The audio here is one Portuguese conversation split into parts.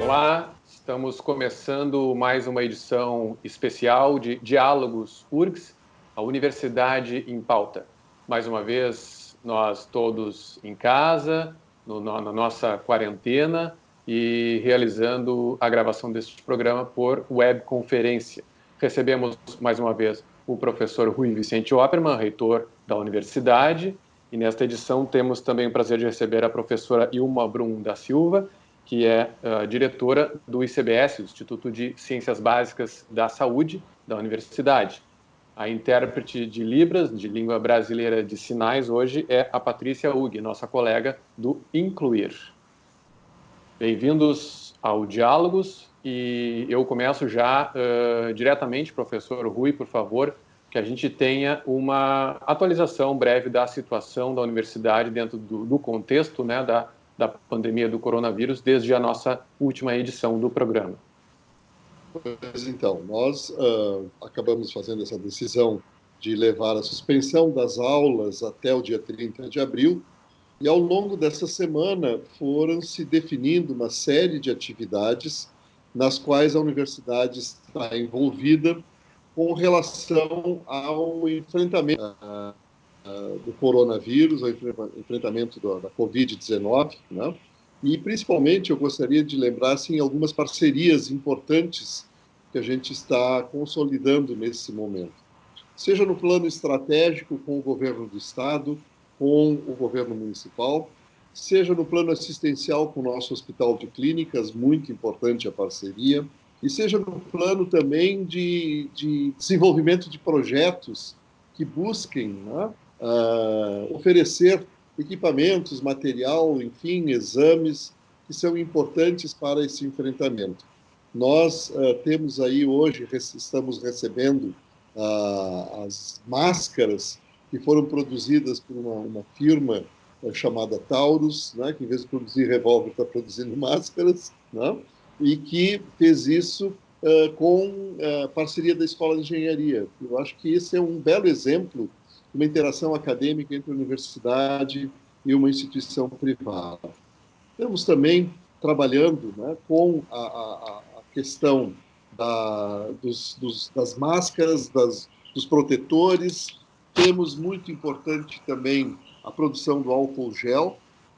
Olá, estamos começando mais uma edição especial de Diálogos URGS, a Universidade em Pauta. Mais uma vez, nós todos em casa, na nossa quarentena e realizando a gravação deste programa por webconferência. Recebemos mais uma vez o professor Rui Vicente Oppermann, reitor da universidade, e nesta edição temos também o prazer de receber a professora Ilma Brum da Silva, que é diretora do ICBS, o Instituto de Ciências Básicas da Saúde, da universidade. A intérprete de Libras, de língua brasileira de sinais, hoje é a Patrícia Hug, nossa colega do Incluir. Bem-vindos ao Diálogos, e eu começo já diretamente, professor Rui, por favor, que a gente tenha uma atualização breve da situação da universidade dentro do contexto, né, da pandemia do coronavírus, desde a nossa última edição do programa. Pois então, nós acabamos fazendo essa decisão de levar a suspensão das aulas até o dia 30 de abril, e ao longo dessa semana foram se definindo uma série de atividades nas quais a universidade está envolvida com relação ao enfrentamento do coronavírus, ao enfrentamento da Covid-19, né? E, principalmente, eu gostaria de lembrar assim, algumas parcerias importantes que a gente está consolidando nesse momento. Seja no plano estratégico com o governo do Estado, com o governo municipal, seja no plano assistencial com o nosso hospital de clínicas, muito importante a parceria, e seja no plano também de desenvolvimento de projetos que busquem, né, oferecer equipamentos, material, enfim, exames que são importantes para esse enfrentamento. Nós temos aí hoje, estamos recebendo as máscaras que foram produzidas por uma firma chamada Taurus, né, que em vez de produzir revólver está produzindo máscaras, né, e que fez isso com parceria da Escola de Engenharia. Eu acho que esse é um belo exemplo de uma interação acadêmica entre a universidade e uma instituição privada. Estamos também trabalhando, né, com a questão das máscaras, dos protetores. Temos, muito importante também, a produção do álcool gel.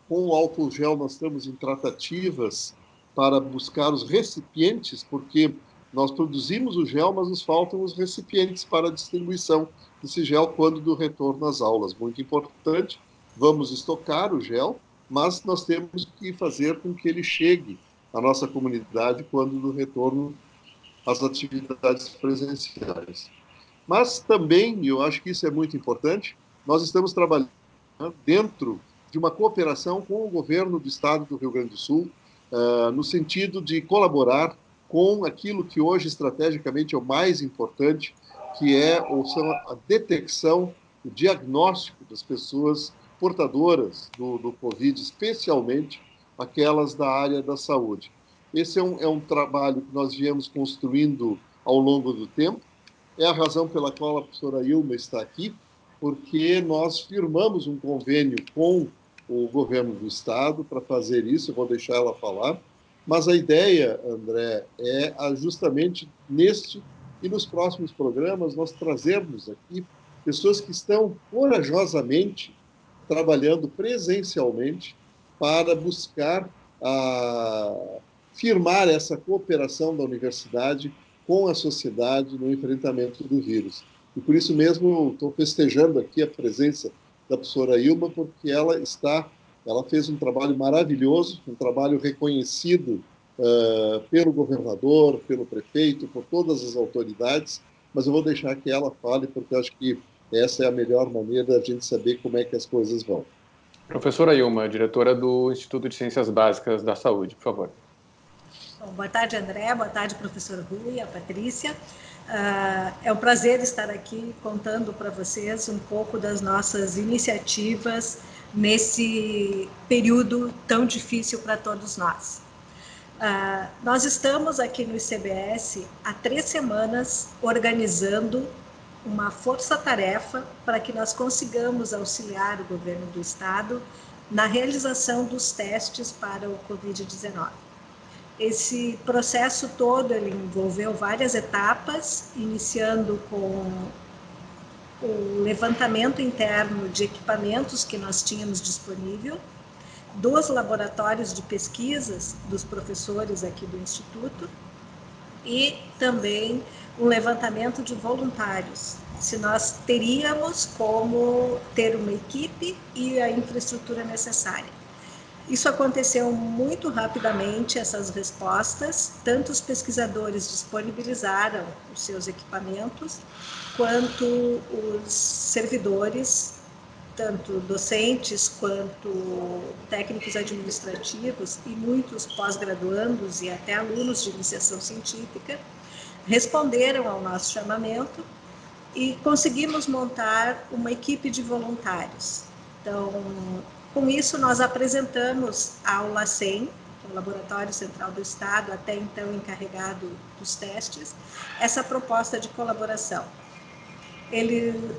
Com o álcool gel, nós estamos em tratativas para buscar os recipientes, porque nós produzimos o gel, mas nos faltam os recipientes para a distribuição desse gel quando do retorno às aulas. Muito importante, vamos estocar o gel, mas nós temos que fazer com que ele chegue à nossa comunidade quando do retorno às atividades presenciais. Mas também, e eu acho que isso é muito importante, nós estamos trabalhando dentro de uma cooperação com o governo do estado do Rio Grande do Sul, no sentido de colaborar com aquilo que hoje estrategicamente é o mais importante, que é a detecção, o diagnóstico das pessoas portadoras do Covid, especialmente aquelas da área da saúde. Esse é um trabalho que nós viemos construindo ao longo do tempo. É a razão pela qual a professora Ilma está aqui, porque nós firmamos um convênio com o governo do estado para fazer isso, eu vou deixar ela falar, mas a ideia, André, é justamente neste e nos próximos programas nós trazermos aqui pessoas que estão corajosamente trabalhando presencialmente para buscar firmar essa cooperação da universidade com a sociedade no enfrentamento do vírus. E por isso mesmo estou festejando aqui a presença da professora Ilma, porque ela fez um trabalho maravilhoso, um trabalho reconhecido pelo governador, pelo prefeito, por todas as autoridades, mas eu vou deixar que ela fale, porque eu acho que essa é a melhor maneira da gente saber como é que as coisas vão. Professora Ilma, diretora do Instituto de Ciências Básicas da Saúde, por favor. Bom, boa tarde, André. Boa tarde, professor Rui, a Patrícia. É um prazer estar aqui contando para vocês um pouco das nossas iniciativas nesse período tão difícil para todos nós. Nós estamos aqui no ICBS há 3 semanas organizando uma força-tarefa para que nós consigamos auxiliar o governo do estado na realização dos testes para o Covid-19. Esse processo todo ele envolveu várias etapas, iniciando com o levantamento interno de equipamentos que nós tínhamos disponível, dos laboratórios de pesquisas dos professores aqui do Instituto e também um levantamento de voluntários, se nós teríamos como ter uma equipe e a infraestrutura necessária. Isso aconteceu muito rapidamente, essas respostas, tanto os pesquisadores disponibilizaram os seus equipamentos, quanto os servidores, tanto docentes quanto técnicos administrativos e muitos pós-graduandos e até alunos de iniciação científica, responderam ao nosso chamamento e conseguimos montar uma equipe de voluntários. Então, com isso, nós apresentamos ao LACEN, o Laboratório Central do Estado, até então encarregado dos testes, essa proposta de colaboração.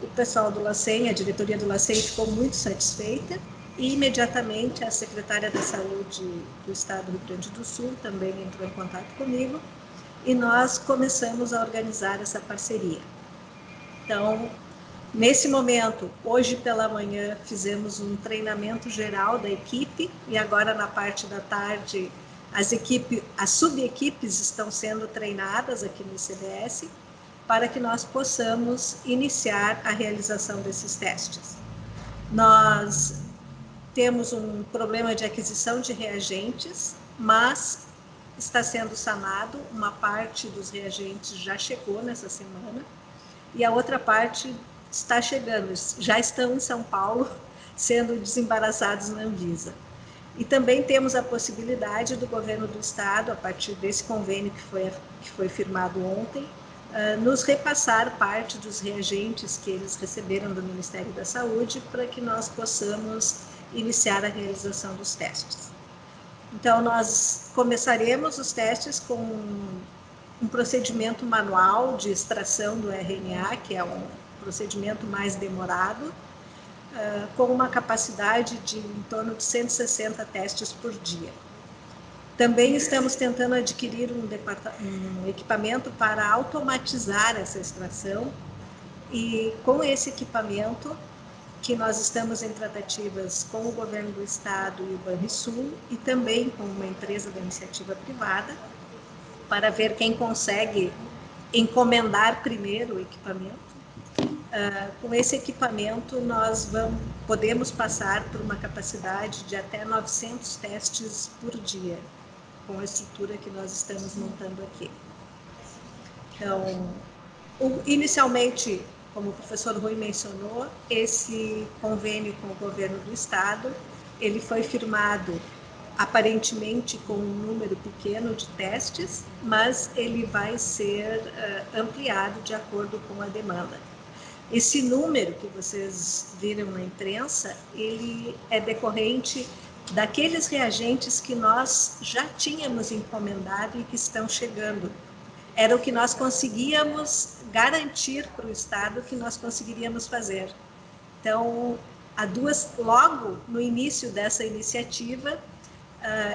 O pessoal do LACEN, a diretoria do LACEN ficou muito satisfeita e imediatamente a secretária da Saúde do Estado do Rio Grande do Sul também entrou em contato comigo e nós começamos a organizar essa parceria. Então, nesse momento, hoje pela manhã, fizemos um treinamento geral da equipe e agora na parte da tarde as subequipes estão sendo treinadas aqui no ICBS para que nós possamos iniciar a realização desses testes. Nós temos um problema de aquisição de reagentes, mas está sendo sanado, uma parte dos reagentes já chegou nessa semana e a outra parte está chegando, já estão em São Paulo, sendo desembaraçados na Anvisa. E também temos a possibilidade do governo do estado, a partir desse convênio que foi firmado ontem, nos repassar parte dos reagentes que eles receberam do Ministério da Saúde para que nós possamos iniciar a realização dos testes. Então, nós começaremos os testes com um procedimento manual de extração do RNA, que é um procedimento mais demorado, com uma capacidade de em torno de 160 testes por dia. Também estamos tentando adquirir um equipamento para automatizar essa extração e com esse equipamento que nós estamos em tratativas com o governo do estado e o Banrisul e também com uma empresa da iniciativa privada para ver quem consegue encomendar primeiro o equipamento. Com esse equipamento, nós podemos passar por uma capacidade de até 900 testes por dia, com a estrutura que nós estamos montando aqui. Então, inicialmente, como o professor Rui mencionou, esse convênio com o governo do estado, ele foi firmado aparentemente com um número pequeno de testes, mas ele vai ser ampliado de acordo com a demanda. Esse número que vocês viram na imprensa, ele é decorrente daqueles reagentes que nós já tínhamos encomendado e que estão chegando. Era o que nós conseguíamos garantir para o Estado que nós conseguiríamos fazer. Então, logo no início dessa iniciativa,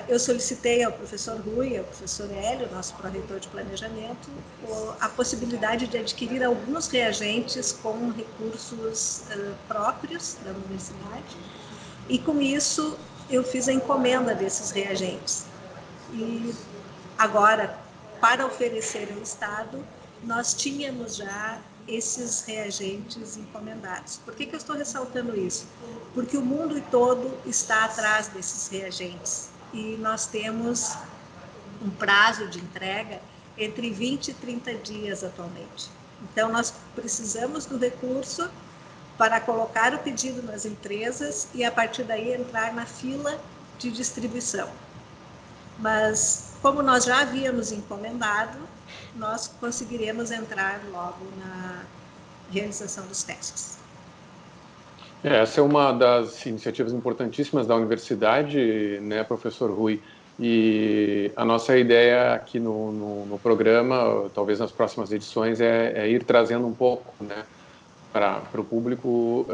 eu solicitei ao professor Rui e ao professor Hélio, nosso pró-reitor de planejamento, a possibilidade de adquirir alguns reagentes com recursos próprios da universidade, e com isso eu fiz a encomenda desses reagentes. E agora, para oferecer ao Estado, nós tínhamos já esses reagentes encomendados. Por que eu estou ressaltando isso? Porque o mundo todo está atrás desses reagentes e nós temos um prazo de entrega entre 20 e 30 dias atualmente. Então, nós precisamos do recurso para colocar o pedido nas empresas e, a partir daí, entrar na fila de distribuição. Mas, como nós já havíamos encomendado, nós conseguiremos entrar logo na realização dos testes. Essa é uma das iniciativas importantíssimas da universidade, né, professor Rui? E a nossa ideia aqui no programa, talvez nas próximas edições, é ir trazendo um pouco, né, para o público,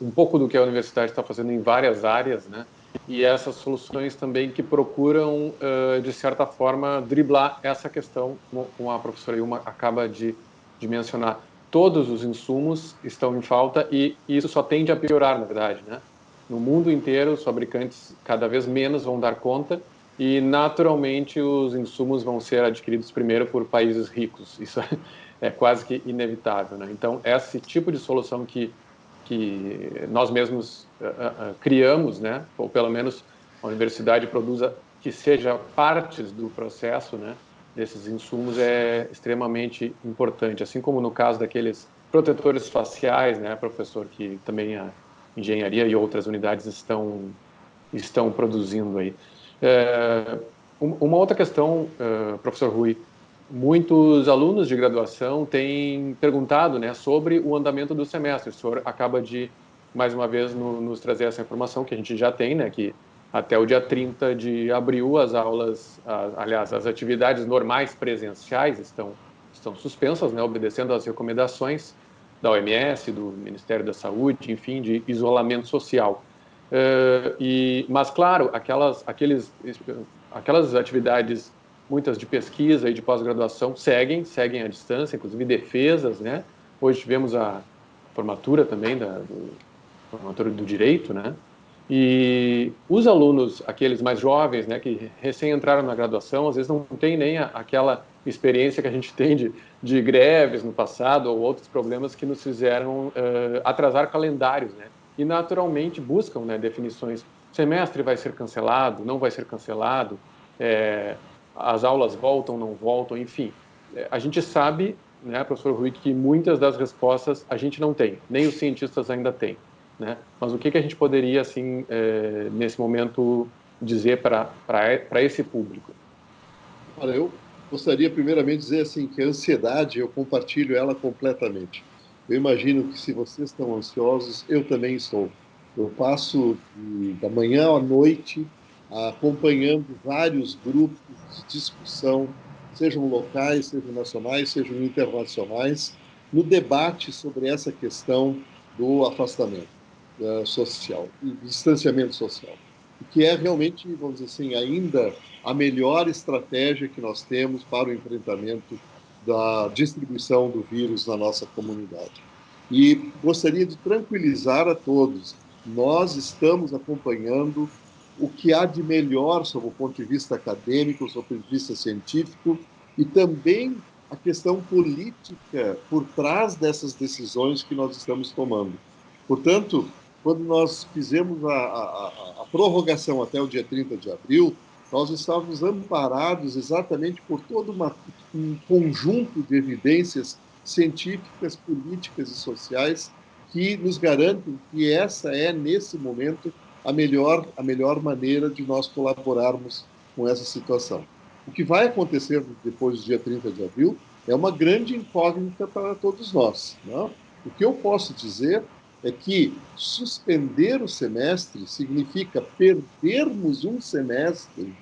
um pouco do que a universidade está fazendo em várias áreas, né, e essas soluções também que procuram, de certa forma, driblar essa questão, como a professora Ilma acaba de mencionar. Todos os insumos estão em falta e isso só tende a piorar, na verdade, né? No mundo inteiro, os fabricantes cada vez menos vão dar conta e, naturalmente, os insumos vão ser adquiridos primeiro por países ricos. Isso é quase que inevitável, né? Então, esse tipo de solução que nós mesmos criamos, né? Ou pelo menos a universidade produza, que seja partes do processo, né? Desses insumos é extremamente importante, assim como no caso daqueles protetores faciais, né, professor, que também a engenharia e outras unidades estão produzindo aí. Uma outra questão, professor Rui, muitos alunos de graduação têm perguntado, né, sobre o andamento do semestre. O senhor acaba de, mais uma vez, nos trazer essa informação que a gente já tem, né, que até o dia 30 de abril as aulas, aliás, as atividades normais presenciais estão suspensas, né, obedecendo às recomendações da OMS, do Ministério da Saúde, enfim, de isolamento social. Mas, claro, aquelas atividades, muitas de pesquisa e de pós-graduação, seguem à distância, inclusive defesas, né? Hoje tivemos a formatura também, formatura do direito, né? E os alunos, aqueles mais jovens, né, que recém entraram na graduação, às vezes não tem nem aquela experiência que a gente tem de greves no passado ou outros problemas que nos fizeram atrasar calendários, né? E naturalmente buscam, né, definições. O semestre vai ser cancelado, não vai ser cancelado, as aulas voltam, não voltam, enfim. A gente sabe, né, professor Rui, que muitas das respostas a gente não tem, nem os cientistas ainda têm, né? Mas o que a gente poderia, assim, nesse momento, dizer para esse público? Olha, eu gostaria primeiramente de dizer assim que a ansiedade, eu compartilho ela completamente. Eu imagino que se vocês estão ansiosos, eu também estou. Eu passo da manhã à noite acompanhando vários grupos de discussão, sejam locais, sejam nacionais, sejam internacionais, no debate sobre essa questão do afastamento social, do distanciamento social, que é realmente, vamos dizer assim, ainda a melhor estratégia que nós temos para o enfrentamento da distribuição do vírus na nossa comunidade. E gostaria de tranquilizar a todos, nós estamos acompanhando o que há de melhor sob o ponto de vista acadêmico, sob o ponto de vista científico, e também a questão política por trás dessas decisões que nós estamos tomando. Portanto, quando nós fizemos a prorrogação até o dia 30 de abril, nós estávamos amparados exatamente por todo um conjunto de evidências científicas, políticas e sociais que nos garantem que essa é, nesse momento, a melhor maneira de nós colaborarmos com essa situação. O que vai acontecer depois do dia 30 de abril é uma grande incógnita para todos nós. Não? O que eu posso dizer é que suspender o semestre significa perdermos um semestre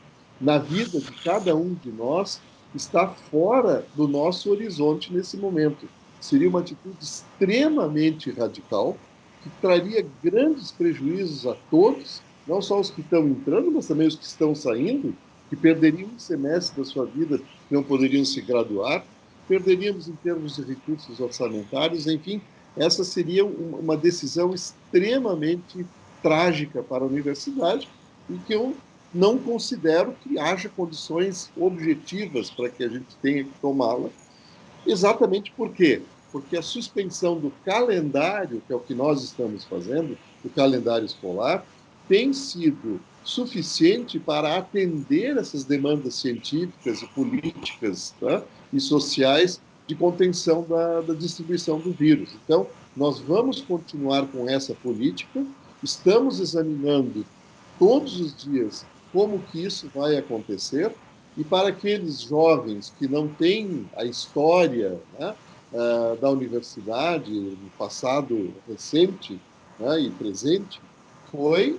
na vida de cada um de nós, está fora do nosso horizonte nesse momento. Seria uma atitude extremamente radical, que traria grandes prejuízos a todos, não só os que estão entrando, mas também os que estão saindo, que perderiam um semestre da sua vida, que não poderiam se graduar, perderíamos em termos de recursos orçamentários, enfim, essa seria uma decisão extremamente trágica para a universidade e que eu não considero que haja condições objetivas para que a gente tenha que tomá-la. Exatamente por quê? Porque a suspensão do calendário, que é o que nós estamos fazendo, o calendário escolar, tem sido suficiente para atender essas demandas científicas e políticas, tá? E sociais de contenção da distribuição do vírus. Então, nós vamos continuar com essa política, estamos examinando todos os dias como que isso vai acontecer, e para aqueles jovens que não têm a história, né, da universidade, no passado recente, né, e presente,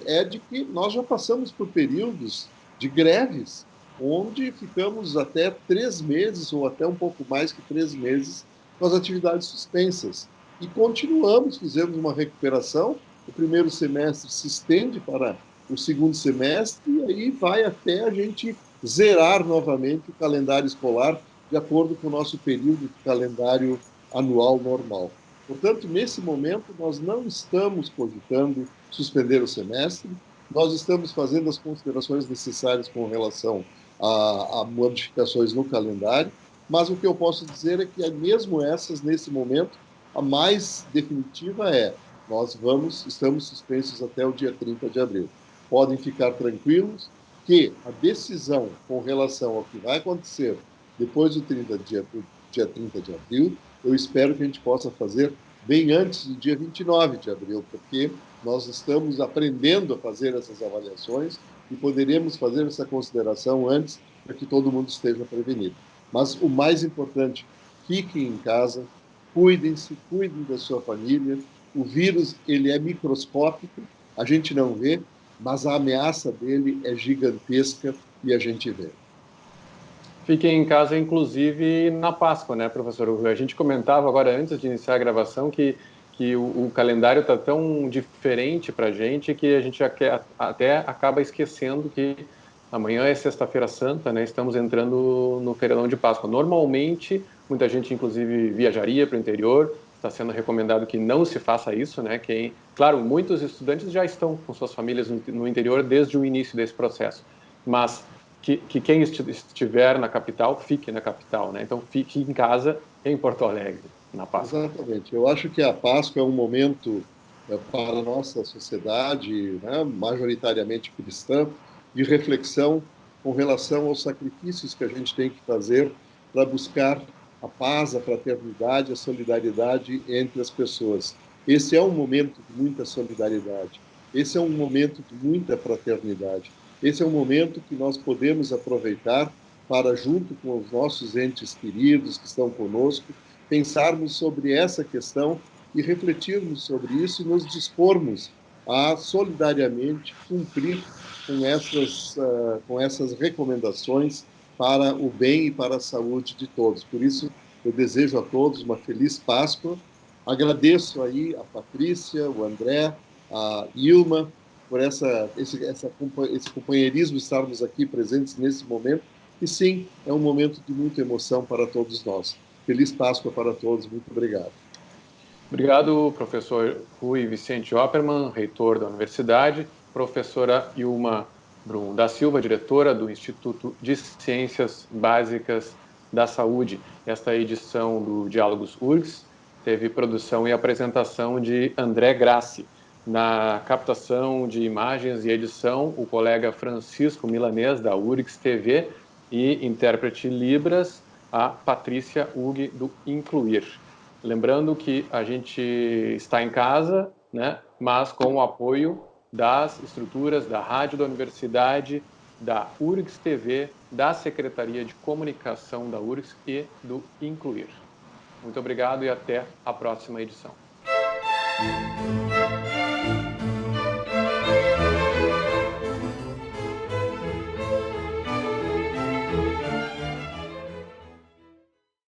é de que nós já passamos por períodos de greves, onde ficamos até 3 meses, ou até um pouco mais que 3 meses, com as atividades suspensas. E continuamos, fizemos uma recuperação. O primeiro semestre se estende para o segundo semestre, e aí vai até a gente zerar novamente o calendário escolar de acordo com o nosso período de calendário anual normal. Portanto, nesse momento, nós não estamos cogitando suspender o semestre, nós estamos fazendo as considerações necessárias com relação a modificações no calendário, mas o que eu posso dizer é que, mesmo essas, nesse momento, a mais definitiva é estamos suspensos até o dia 30 de abril. Podem ficar tranquilos que a decisão com relação ao que vai acontecer depois do dia 30 de abril, eu espero que a gente possa fazer bem antes do dia 29 de abril, porque nós estamos aprendendo a fazer essas avaliações e poderemos fazer essa consideração antes para que todo mundo esteja prevenido. Mas o mais importante, fiquem em casa, cuidem-se, cuidem da sua família. O vírus, ele é microscópico, a gente não vê, mas a ameaça dele é gigantesca e a gente vê. Fiquem em casa, inclusive, na Páscoa, né, professor? A gente comentava agora, antes de iniciar a gravação, que o calendário está tão diferente para a gente que a gente até acaba esquecendo que amanhã é Sexta-feira Santa, né? Estamos entrando no feriadão de Páscoa. Normalmente, muita gente, inclusive, viajaria para o interior. Está sendo recomendado que não se faça isso, né? Claro, muitos estudantes já estão com suas famílias no interior desde o início desse processo, mas que quem estiver na capital, fique na capital, né? Então, fique em casa em Porto Alegre, na Páscoa. Exatamente. Eu acho que a Páscoa é um momento para a nossa sociedade, né, majoritariamente cristã, de reflexão com relação aos sacrifícios que a gente tem que fazer para buscar a paz, a fraternidade, a solidariedade entre as pessoas. Esse é um momento de muita solidariedade. Esse é um momento de muita fraternidade. Esse é um momento que nós podemos aproveitar para, junto com os nossos entes queridos que estão conosco, pensarmos sobre essa questão e refletirmos sobre isso e nos dispormos a solidariamente cumprir com essas recomendações para o bem e para a saúde de todos. Por isso, eu desejo a todos uma feliz Páscoa. Agradeço aí a Patrícia, o André, a Ilma, por esse companheirismo, estarmos aqui presentes nesse momento. E sim, é um momento de muita emoção para todos nós. Feliz Páscoa para todos. Muito obrigado. Obrigado, professor Rui Vicente Oppermann, reitor da universidade, professora Ilma Brum da Silva, diretora do Instituto de Ciências Básicas da Saúde. Esta edição do Diálogos URGS teve produção e apresentação de André Grassi. Na captação de imagens e edição, o colega Francisco Milanês, da URGS TV, e intérprete Libras, a Patrícia Hugue, do Incluir. Lembrando que a gente está em casa, né, mas com o apoio das estruturas da Rádio da Universidade, da URGS TV, da Secretaria de Comunicação da URGS e do Incluir. Muito obrigado e até a próxima edição.